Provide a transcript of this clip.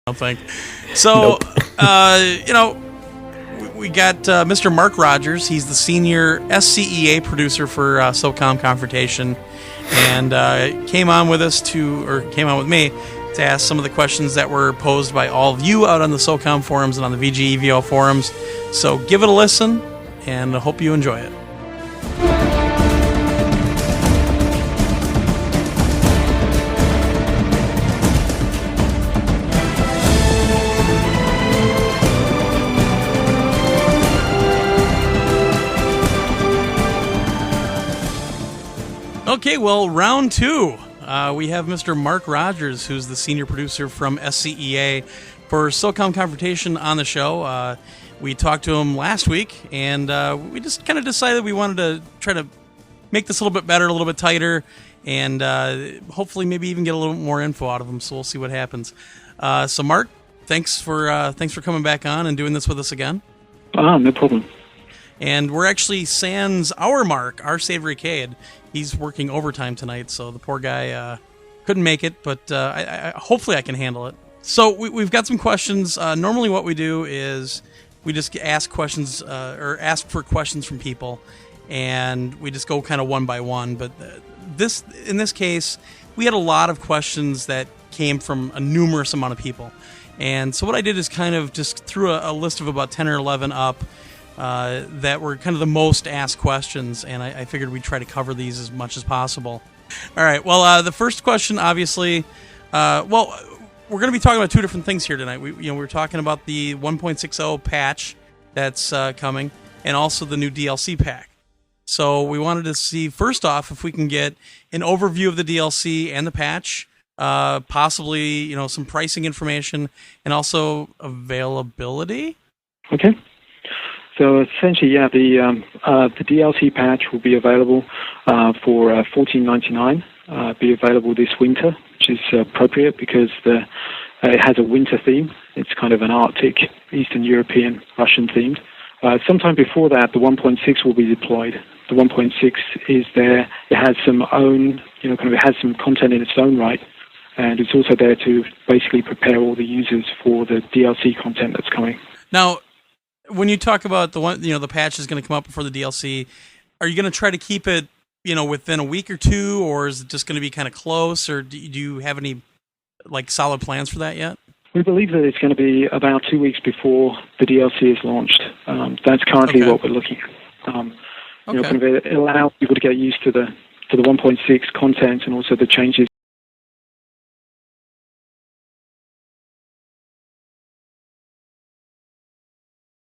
don't think. So, we got Mr. Mark Rogers. He's the senior SCEA producer for Socom Confrontation, and came on with me to ask some of the questions that were posed by all of you out on the Socom forums and on the VGEVO forums. So give it a listen, and I hope you enjoy it. Okay, well, round two. We have Mr. Mark Rogers, who's the senior producer from SCEA for Socom Confrontation on the show. We talked to him last week, and we just kind of decided we wanted to try to make this a little bit better, a little bit tighter, and hopefully maybe even get a little more info out of him, so we'll see what happens. So, Mark, thanks for coming back on and doing this with us again. No problem. And we're actually sans our Mark, our Savory Cade. He's working overtime tonight, so the poor guy couldn't make it, but hopefully I can handle it. So we've got some questions. Normally what we do is we just ask questions or ask for questions from people, and we just go kind of one by one. But in this case, we had a lot of questions that came from a numerous amount of people. And so what I did is kind of just threw a list of about 10 or 11 up that were kind of the most asked questions, and I figured we'd try to cover these as much as possible. All right, well, the first question, obviously, we're going to be talking about two different things here tonight. We were talking about the 1.60 patch that's coming, and also the new DLC pack. So we wanted to see, first off, if we can get an overview of the DLC and the patch, possibly, some pricing information, and also availability. Okay. So essentially, the DLC patch will be available for $14.99. Be available this winter, which is appropriate because it has a winter theme. It's kind of an Arctic, Eastern European, Russian themed. Sometime before that, the 1.6 will be deployed. The 1.6 is there. It has some it has some content in its own right, and it's also there to basically prepare all the users for the DLC content that's coming. Now, when you talk about the patch is going to come up before the DLC, are you going to try to keep it, within a week or two, or is it just going to be kind of close, or do you have any, solid plans for that yet? We believe that it's going to be about 2 weeks before the DLC is launched. That's currently what we're looking at. It'll allow people to get used to the 1.6 content and also the changes